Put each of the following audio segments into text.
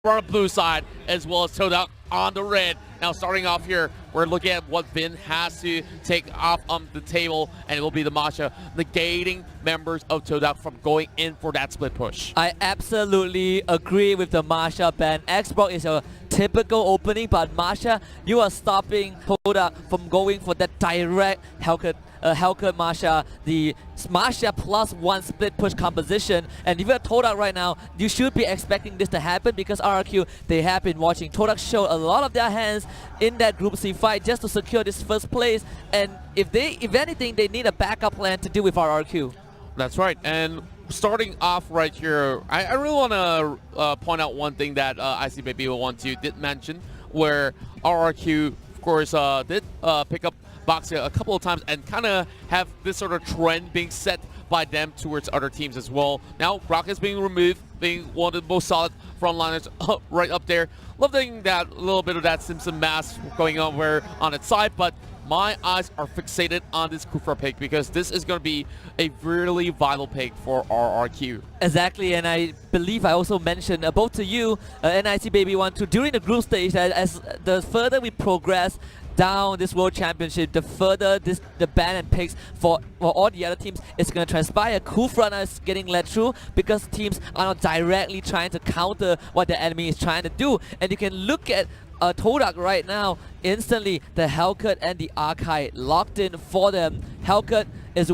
from blue side, as well as TODAK on the red. Now starting off here, we're looking at what Vin has to take off on the table, and it will be the Masha negating members of TODAK from going in for that split push. I absolutely agree with the Masha ban. Xbox is a typical opening, but Masha, you are stopping TODAK from going for that direct Hellcat Masha, the Masha +1 split push composition. And if you're TODAK right now, you should be expecting this to happen because RRQ, they have been watching TODAK show a lot of their hands in that Group C fight just to secure this first place. And if anything, they need a backup plan to deal with RRQ. That's right. And starting off right here, I really want to point out one thing that IC Baby 112 did mention, where RRQ, of course, did pick up Boxia a couple of times and kind of have this sort of trend being set by them towards other teams as well. Now, Rock is being removed, being one of the most solid frontliners right up there. Loving that little bit of that Simpson mask going over on its side, but my eyes are fixated on this Kufra pick because this is going to be a really vital pick for RRQ. Exactly, and I believe I also mentioned both to you, NIC Baby 1-2, during the group stage, that as the further we progress down this World Championship, the further the ban and picks for all the other teams is going to transpire. Kufra is getting led through because teams are not directly trying to counter what the enemy is trying to do. And you can look at TODAK right now, instantly the Hellcat and the Archive locked in for them. Hellcat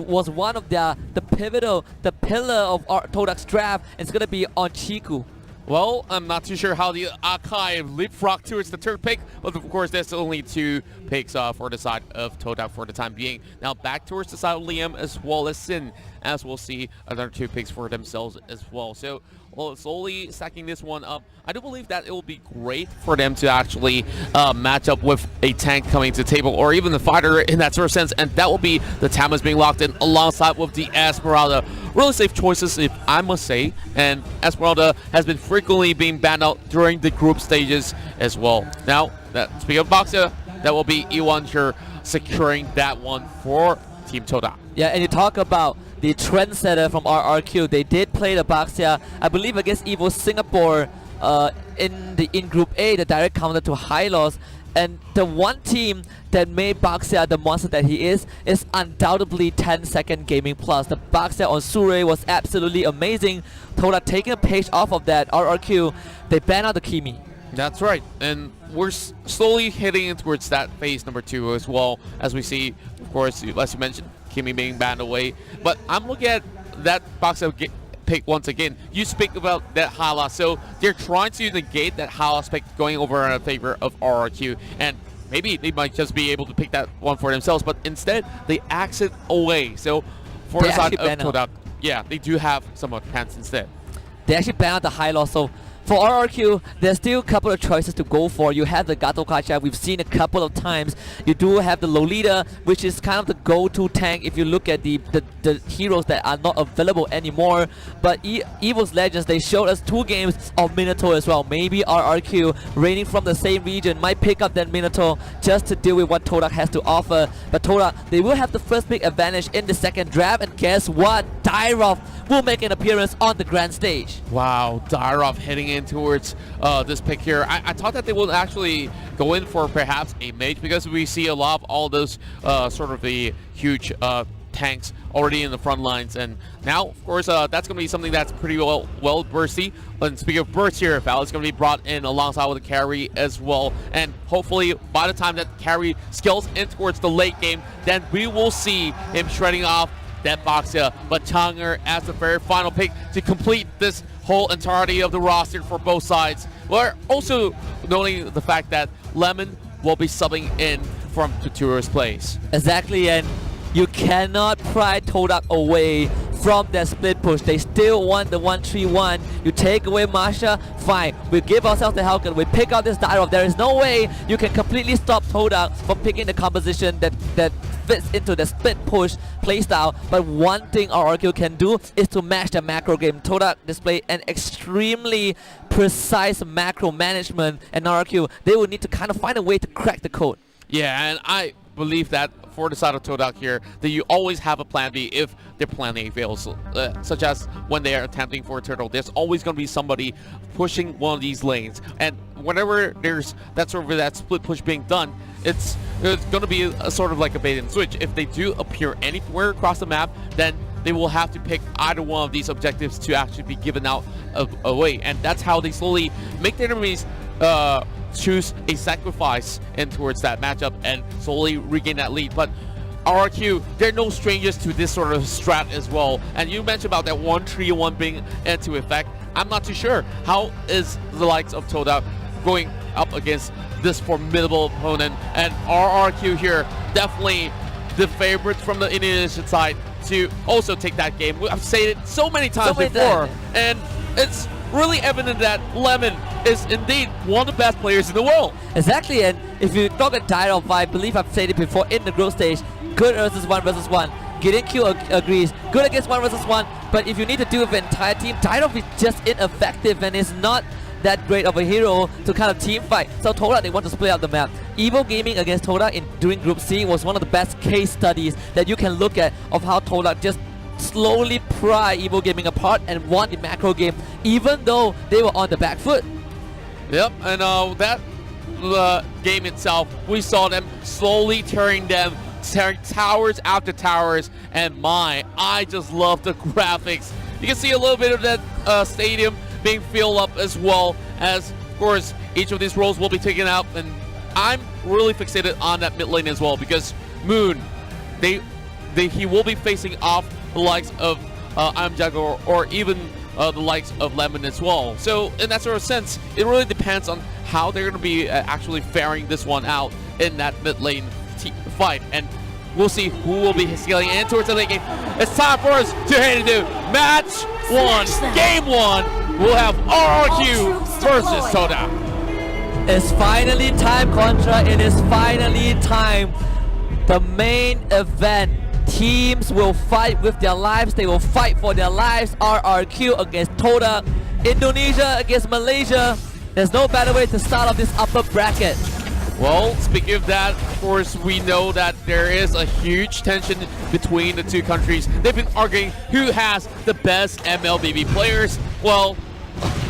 was one of the pillar of TODAK's draft. It's going to be on Chiku. Well, I'm not too sure how the Archive leapfrog towards the third pick, but of course there's only 2 picks for the side of TODAK for the time being. Now back towards the side of Liam as well as Sin, as we'll see another 2 picks for themselves as well. So slowly stacking this one up. I do believe that it will be great for them to actually match up with a tank coming to the table, or even the fighter in that sort of sense, and that will be the Tamas being locked in alongside with the Esmeralda. Really safe choices, if I must say, and Esmeralda has been frequently being banned out during the group stages as well. Now, speaking of Boxer, that will be E1 here securing that one for Team TODAK. Yeah, and you talk about the trendsetter from RRQ. They did play the Baxia, I believe, against Evo Singapore in Group A, the direct counter to Hylos. And the one team that made Baxia the monster that he is undoubtedly 10-second gaming plus. The Baxia on Surrey was absolutely amazing. TODAK taking a page off of that. RRQ, they banned out the Kimi. That's right, and we're slowly heading in towards that phase number 2 as well, as we see, of course, as you mentioned, Kimi being banned away. But I'm looking at that Boxer pick once again. You speak about that Hala, so they're trying to negate that Hala pick going over in favor of RRQ, and maybe they might just be able to pick that one for themselves, but instead they axe it away. So for the side of TODAK, yeah, they do have some pants instead. They actually banned out the Hylos, so for RRQ, there's still a couple of choices to go for. You have the Gato Kacha, we've seen a couple of times. You do have the Lolita, which is kind of the go-to tank if you look at the heroes that are not available anymore. But Evil's Legends, they showed us 2 games of Minato as well. Maybe RRQ, reigning from the same region, might pick up that Minato just to deal with what TODAK has to offer. But TODAK, they will have the first pick advantage in the second draft, and guess what? Dyrov will make an appearance on the grand stage. Wow, Dyrov heading in towards this pick here. I thought that they would actually go in for perhaps a mage, because we see a lot of all those sort of the huge tanks already in the front lines, and now of course that's going to be something that's pretty well bursty. And speaking of burst here, Val is going to be brought in alongside with the carry as well, and hopefully by the time that carry scales in towards the late game, then we will see him shredding off that Boxia. But Tanger as the very final pick to complete this whole entirety of the roster for both sides. We're also noting the fact that Lemon will be subbing in from Tutura's place. Exactly, and you cannot pry TODAK away from that split push. They still want the 1-3-1. You take away Masha, fine. We give ourselves the Hellcat. We pick out this Dyrov. There is no way you can completely stop TODAK from picking the composition that fits into the split push playstyle. But one thing RRQ can do is to match the macro game. TODAK display an extremely precise macro management, and RRQ, they will need to kind of find a way to crack the code. Yeah, and believe that for the side of TODAK here, that you always have a plan B if their plan A fails, such as when they are attempting for a turtle. There's always going to be somebody pushing one of these lanes, and whenever there's that sort of that split push being done, it's going to be a sort of like a bait and switch. If they do appear anywhere across the map, then they will have to pick either one of these objectives to actually be given out away, and that's how they slowly make their enemies choose a sacrifice in towards that matchup and slowly regain that lead. But RRQ, they're no strangers to this sort of strat as well. And you mentioned about that 1-3-1 being into effect. I'm not too sure. How is the likes of TODAK going up against this formidable opponent? And RRQ here, definitely the favorites from the Indonesian side to also take that game. I've said it so many times before, and it's really evident that Lemon is indeed one of the best players in the world. Exactly, and if you talk about Dyrop, I believe I've said it before in the group stage, good versus 1. Gideon Q agrees, good against 1 but if you need to do it with the entire team, Dyrop is just ineffective and is not that great of a hero to kind of team fight. So TODAK, they want to split out the map. Evo Gaming against TODAK during Group C was one of the best case studies that you can look at of how TODAK just slowly pry Evo Gaming apart and won the macro game, even though they were on the back foot. Yep, and that game itself, we saw them slowly tearing towers after towers, and I just love the graphics. You can see a little bit of that stadium being filled up as well, as of course each of these roles will be taken out, and I'm really fixated on that mid lane as well, because Moon, he will be facing off the likes of Jago or even the likes of Lemon as well. So in that sort of sense, it really depends on how they're going to be actually faring this one out in that mid lane fight, and we'll see who will be scaling in towards the late game. It's time for us to head into match 1, game 1. We'll have RRQ versus TODAK. It's finally time, Contra. It is finally time. The main event. Teams will fight with their lives. They will fight for their lives. RRQ against TODAK. Indonesia against Malaysia. There's no better way to start off this upper bracket. Well, speaking of that, of course, we know that there is a huge tension between the two countries. They've been arguing who has the best MLBB players. Well,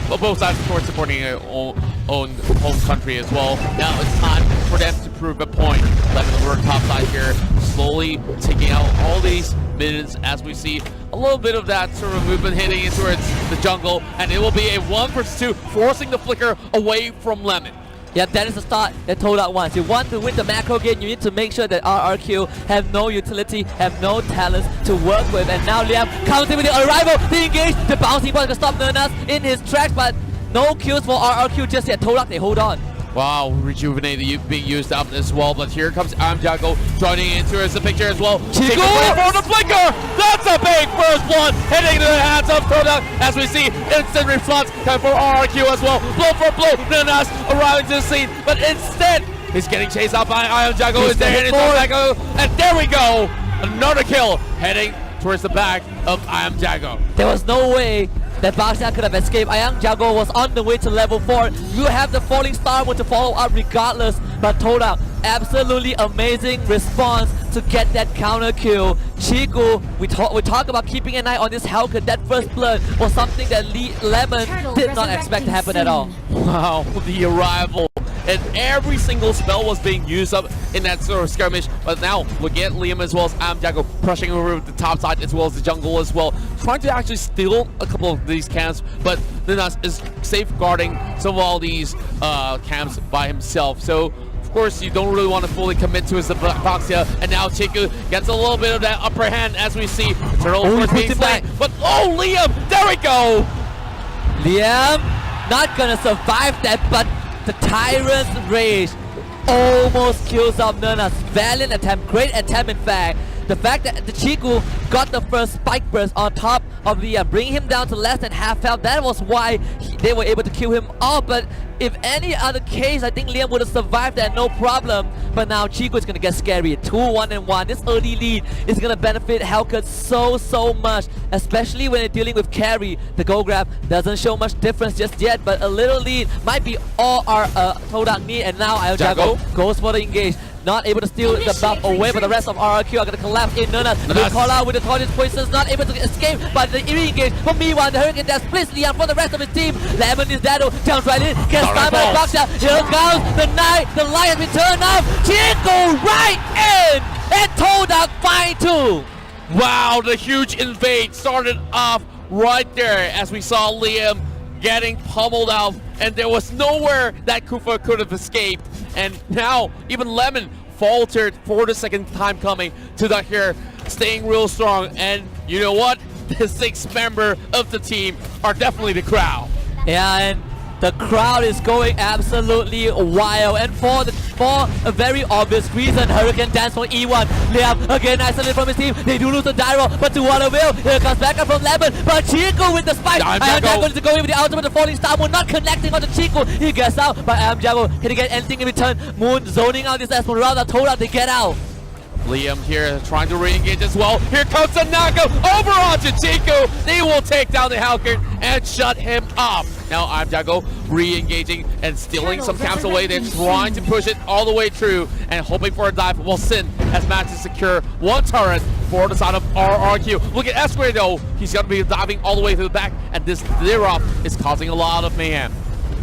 both sides, of course, supporting their own home country as well. Now it's time for them to prove a point. Lemon, we're top side here, slowly taking out all these minions as we see a little bit of that sort of movement hitting in towards the jungle, and it will be a 1 versus 2, forcing the flicker away from Lemon. Yeah, that is the start that TODAK wants. You want to win the macro game, you need to make sure that RRQ have no utility, have no talents to work with. And now Liam comes in with the arrival, the engage, the bouncing ball can stop Nernas in his tracks, but no kills for RRQ just yet. TODAK, they hold on. Wow, Rejuvenate being used up as well, but here comes Jago joining into the picture as well. Chico for the flicker! That's a big first blood hitting into the hands of TODAK as we see instant response coming for RRQ as well. Blow for blow, Nanas arriving to the scene, but instead he's getting chased out by Jago. Is there Jago? And there we go! Another kill heading towards the back of Jago. There was no way that Baxian could have escaped. Jago was on the way to level 4. You have the falling star to follow up regardless, but TODAK, absolutely amazing response to get that counter kill. Chico, we talk about keeping an eye on this Hellcat. That first blood was something that Lemon did not expect to happen at all. Wow, the arrival. And every single spell was being used up in that sort of skirmish. But now we get Liam as well as Jago pushing over the top side as well as the jungle as well. Trying to actually steal a couple of these camps, but Nanas is safeguarding some of all these camps by himself. So of course you don't really want to fully commit to his Boxia. And now Chiku gets a little bit of that upper hand as we see Turtle being slain. But Liam, there we go! Liam not gonna survive that, but the Tyrant's Rage almost kills off Nernas. Valiant attempt, great attempt in fact. The fact that the Chiku got the first spike burst on top of Liam, bringing him down to less than half health, that was why they were able to kill him off. But if any other case, I think Liam would have survived that, no problem. But now Chiku is going to get scary. 2-1-1. This early lead is going to benefit Hellcat so much, especially when they're dealing with carry. The gold grab doesn't show much difference just yet, but a little lead might be all our TODAK need. And now Jago goes for the engage. not able to steal the buff away, but the rest of RRQ are going to collapse in. Nurnas will call out with the Tortoise Poisons, not able to escape, but the re-engage from Meanwhile, the Hurricane Dash splits Liam from the rest of his team. Lemon is Dado, jumps right in, gets stunned by Boxer. Here comes the Knight, the Lion has been turned off. Chico right in, and TODAK find 2. Wow, the huge invade started off right there as we saw Liam getting pummeled out, and there was nowhere that Kufa could have escaped. And now even Lemon faltered for the second time coming. TODAK here staying real strong, and you know what? The 6th member of the team are definitely the crowd. Yeah, and the crowd is going absolutely wild, and for a very obvious reason, Hurricane Dance for E1. Liam again isolated from his team. They do lose the Gyro, but to what avail? Here comes backup from Lemon, but Chico with the spike. Jago is going with the ultimate, the falling star Moon not connecting onto Chico. He gets out, but Jago can he get anything in return? Moon zoning out this Esmeralda. TODAK they get out. Liam here trying to re-engage as well. Here comes the knockout over onto Chico. They will take down the Halkert and shut him up. Now Jago re-engaging and stealing some camps away. They're trying to push it all the way through and hoping for a dive. Well, Sin has managed to secure one turret for the side of RRQ. Look at Esquire though. He's going to be diving all the way to the back, and this Zerov is causing a lot of mayhem.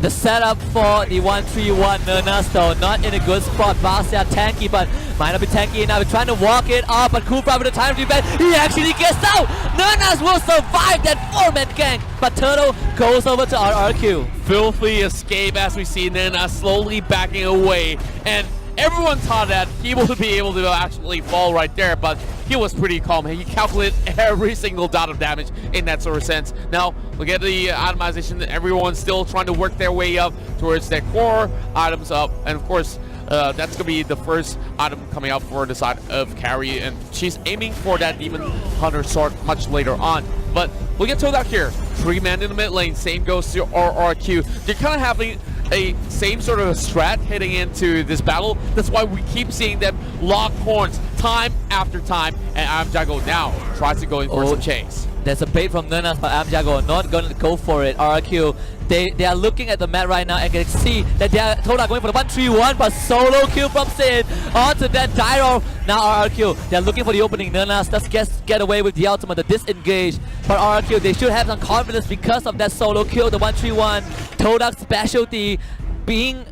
The setup for the 1-3-1 Nurnas though, not in a good spot. Basia tanky, but might not be tanky enough. Trying to walk it up, but Kufra with the time to defend. He actually gets out! Nurnas will survive that 4-man gank, but Turtle goes over to RRQ. Filthy escape as we see Nurnas slowly backing away, and everyone thought that he would be able to actually fall right there, but he was pretty calm. He calculated every single dot of damage in that sort of sense. Now, look at the itemization. Everyone's still trying to work their way up towards their core items up. And of course, that's going to be the first item coming out for the side of Carrie. And she's aiming for that Demon Hunter sword much later on. But look at TODAK here. 3-man in the mid lane. Same goes to RRQ. They're kind of having a same sort of strat heading into this battle. That's why we keep seeing them lock horns time after time, and Jago now tries to go in for some chase. There's a bait from Nurnas, but Jago not going to go for it. RRQ, they are looking at the map right now and can see that they are TODAK going for the 1-3-1, but solo kill from Sin onto that Gyro. Now RRQ, they're looking for the opening. Nurnas just get away with the ultimate, the disengage. But RRQ, they should have some confidence because of that solo kill, the 1-3-1. TODAK's specialty being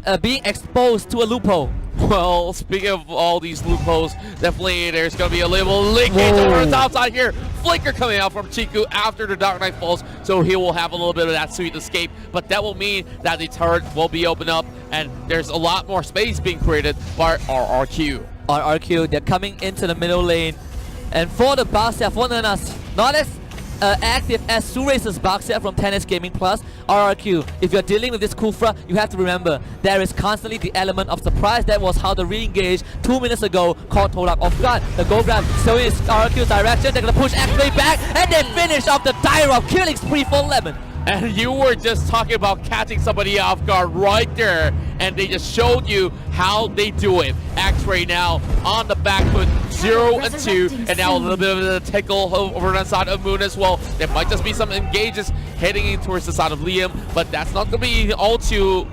exposed to a loophole. Well, speaking of all these loopholes, definitely there's going to be a little linkage over the top side here. Flicker coming out from Chiku after the Dark Knight falls, so he will have a little bit of that sweet escape. But that will mean that the turret will be opened up, and there's a lot more space being created by RRQ. RRQ, they're coming into the middle lane. And for the Basia, for Nurnas, not as active as Surace's Baxia from 10S Gaming Plus. RRQ, if you're dealing with this Kufra, you have to remember there is constantly the element of surprise. That was how the re-engage 2 minutes ago caught TODAK off guard. The gold grab still in RRQ's direction. They're gonna push X-Ray back and then finish off the Tyro killing spree for Lemon. And you were just talking about catching somebody off guard right there, and they just showed you how they do it. X-Ray now on the back foot, 0 and 2, and now a little bit of a tickle over the side of Moon as well. There might just be some engages heading in towards the side of Liam, but that's not going to be all too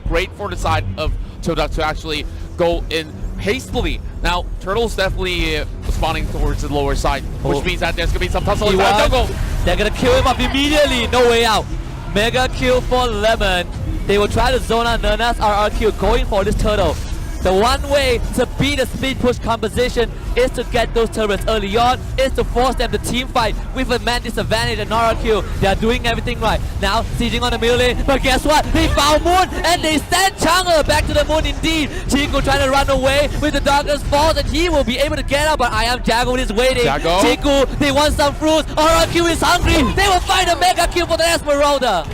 great for the side of TODAK to actually go in hastily. Now, Turtle's definitely spawning towards the lower side, which means that there's going to be some tussle. They're going to kill him off immediately. No way out. Mega kill for Lemon. They will try to zone out Nurnas. RRQ going for this Turtle. The one way to beat the speed push composition is to get those turrets early on, is to force them to team fight with a man disadvantage. And RRQ, they are doing everything right. Now, sieging on the middle lane, but guess what? They found Moon and they send Chang'e back to the Moon indeed. Chico trying to run away with the Darkness Falls, and he will be able to get out, but Jago is waiting. Chico, they want some fruits. RRQ is hungry. They will find a mega kill for the Esmeralda.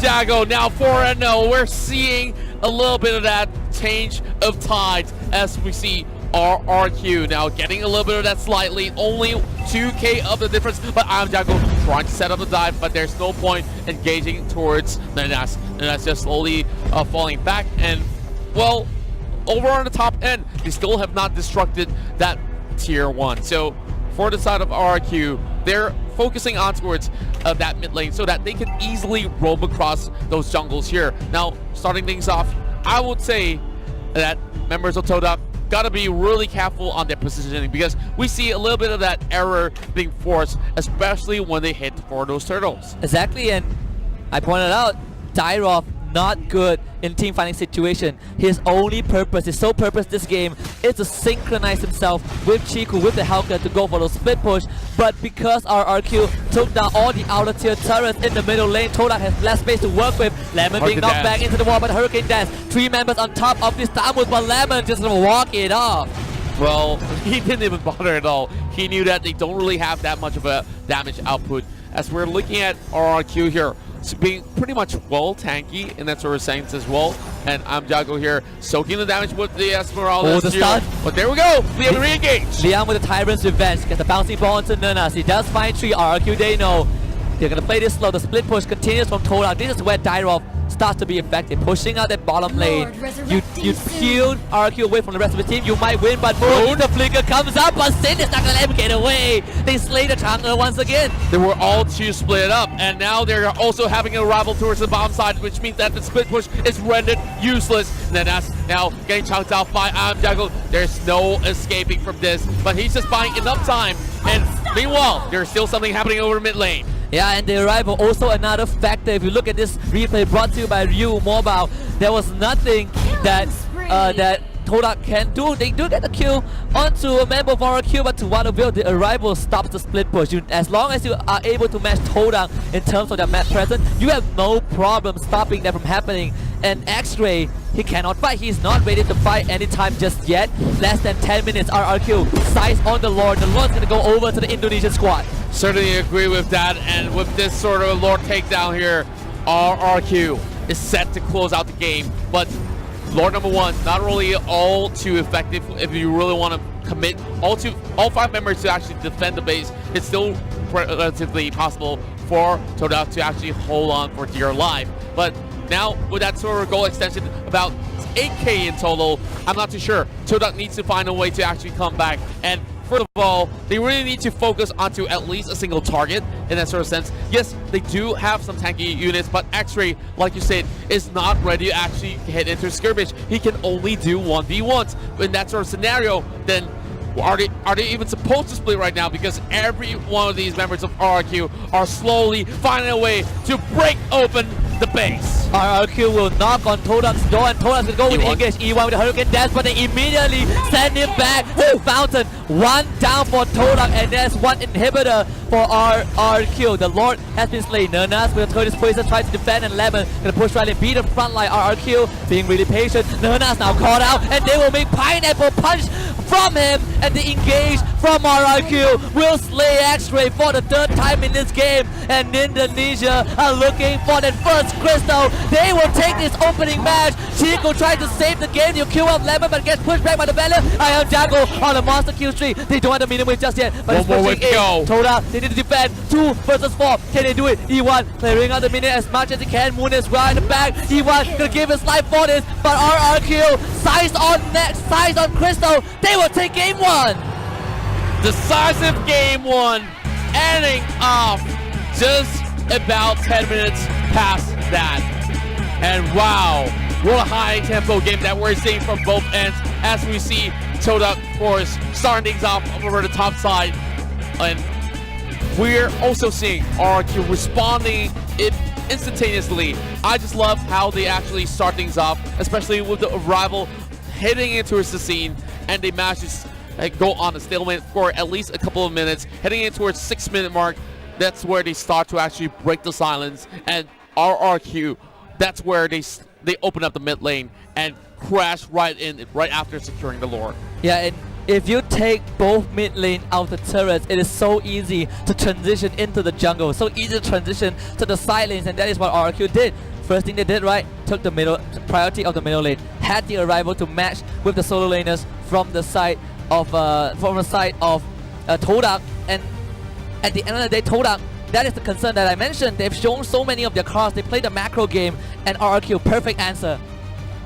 Jago now 4-0. We're seeing a little bit of that change of tides as we see RRQ now getting a little bit of that slightly, only 2k of the difference, but Jago trying to set up the dive, but there's no point engaging towards Nurnas. Nurnas just slowly falling back, and well, over on the top end, they still have not destructed that tier 1. So for the side of RRQ, they're focusing on towards that mid lane so that they can easily roam across those jungles here. Now, starting things off, I would say that members of TODAK gotta be really careful on their positioning because we see a little bit of that error being forced, especially when they hit for those turtles. Exactly, and I pointed out, Dyrov not good in team fighting situation. His only purpose, his sole purpose this game is to synchronize himself with Chiku, with the Hellcat to go for the split push. But because our RQ took down all the outer tier turrets in the middle lane, TODAK has less space to work with. Lemon being knocked back into the wall by the Hurricane Dance. 3 members on top of this Tamus, but Lemon just gonna walk it off. Well, he didn't even bother at all. He knew that they don't really have that much of a damage output. As we're looking at our RQ here, it's being pretty much well tanky in that sort of sense as well. And Jago here soaking the damage with the Esmeralda. Oh, the stun. But there we go. Liam re-engage. Liam with the Tyrant's Revenge gets the bouncing ball into Nurnas. He does find 3 RQ. They know they're going to play this slow. The split push continues from TODAK. This is where Dyrov starts to be effective, pushing out that bottom lane. You peel RQ away from the rest of the team, you might win, but Moon, the flicker comes up, but Sin is not going to let him get away. They slay the Chang'e once again. They were all 2 split up, and now they're also having a rival towards the bottom side, which means that the split push is rendered useless. And then that's now getting chunked out by Jago. There's no escaping from this, but he's just buying enough time. And meanwhile, there's still something happening over mid lane. Yeah, and the arrival also another factor. If you look at this replay brought to you by Ryu Mobile, there was nothing that that TODAK can do. They do get the kill onto a member of RQ, but to what avail? The arrival stops the split push. As long as you are able to match TODAK in terms of their map presence, you have no problem stopping that from happening. And X-Ray, he cannot fight. He's not ready to fight anytime just yet. Less than 10 minutes. RRQ size on the Lord. The Lord's gonna go over to the Indonesian squad. Certainly agree with that, and with this sort of Lord takedown here, RRQ is set to close out the game. But Lord number 1, not really all too effective if you really want to commit all 5 members to actually defend the base. It's still relatively possible for TODAK to actually hold on for dear life. But now with that sort of goal extension, about 8k in total, I'm not too sure. TODAK needs to find a way to actually come back. And first of all, they really need to focus onto at least a single target in that sort of sense. Yes, they do have some tanky units, but X-Ray, like you said, is not ready to actually head into skirmish. He can only do 1v1s. In that sort of scenario, then are they even supposed to split right now? Because every one of these members of RRQ are slowly finding a way to break open the base. RRQ will knock on TODAK's door, and TODAK's gonna go with engage E1 with the Hurricane Dance, but they immediately send him back to Fountain. 1 down for TODAK, and there's 1 inhibitor for RRQ. The Lord has been slain. Nurnas with the Curtis Poison tries to defend, and Lemon gonna push right and beat the front line. RRQ being really patient. Nurnas now caught out, and they will make Pineapple Punch from him, and the engage from RRQ will slay X-Ray for the 3rd time in this game. And Indonesia are looking for that first crystal. They will take this opening match. Chico tried to save the game. You kill off Lemon, but gets pushed back by the Valiant. Jago on a monster kill streak. They don't have the minimum wave just yet, but it's pushing in. TODAK, they need to defend. 2 versus 4. Can they do it? E1 clearing out the minute as much as he can. Moon is right in the back. E1 gonna give his life for this, but RRQ size on next, size on crystal. They will take game 1. Decisive game 1, ending off just about 10 minutes past that. And wow, what a high tempo game that we're seeing from both ends as we see TODAK, of course, starting things off over the top side. And we're also seeing RRQ responding instantaneously. I just love how they actually start things off, especially with the arrival hitting into the scene, and they manage to go on a stalemate for at least a couple of minutes, heading in towards 6-minute mark. That's where they start to actually break the silence, and RRQ, that's where they open up the mid lane and crash right in right after securing the Lord. Yeah, and if you take both mid lane out of the turrets, it is so easy to transition into the jungle, so easy to transition to the side lanes, and that is what RRQ did. First thing they did, right, took the priority of the middle lane, had the arrival to match with the solo laners from the side of TODAK, and at the end of the day, TODAK, that is the concern that I mentioned. They've shown so many of their cards. They played the macro game, and RRQ, perfect answer.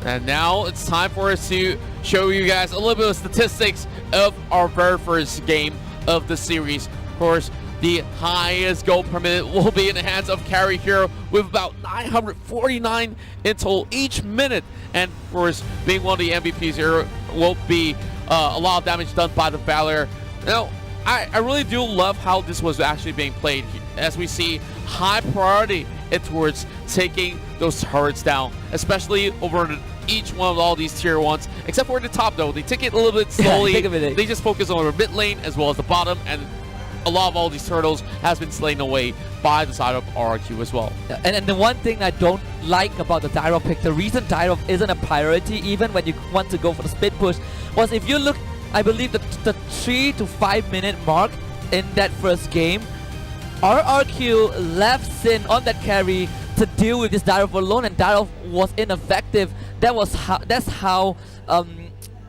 And now it's time for us to show you guys a little bit of statistics of our very first game of the series. Of course, the highest goal per minute will be in the hands of Carry here with about 949 in total each minute. And of course, being one of the MVPs here will be a lot of damage done by the Valor. Now, I really do love how this was actually being played, as we see high priority towards taking those turrets down, especially over each one of all these tier 1s, except for the top though. They take it a little bit slowly. They just focus on the mid lane as well as the bottom, and a lot of all these turtles has been slain away by the side of RRQ as well. And the one thing I don't like about the Dyro pick, the reason Dyro isn't a priority even when you want to go for the split push, was if you look, I believe the 3 to 5 minute mark in that first game, RRQ left Sin on that carry to deal with this Dyro alone, and Dyro was ineffective. That's how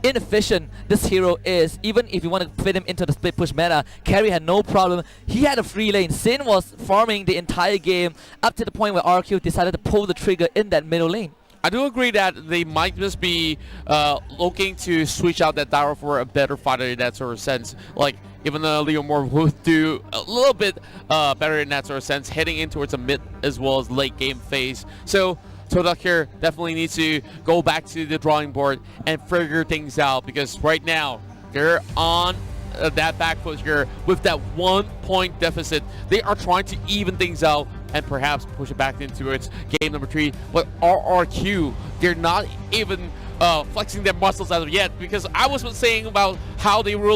inefficient this hero is. Even if you want to fit him into the split push meta, Carry had no problem. He had a free lane. Sin was farming the entire game up to the point where RQ decided to pull the trigger in that middle lane. I do agree that they might just be looking to switch out that Dyro for a better fighter in that sort of sense. Like, even though Leo Moore would do a little bit better in that sort of sense, heading in towards a mid as well as late game phase. So TODAK here definitely needs to go back to the drawing board and figure things out, because right now they're on that back foot here with that 1 point deficit. They are trying to even things out and perhaps push it back into its game number 3. But RRQ, they're not even flexing their muscles as of yet, because I was saying about how they really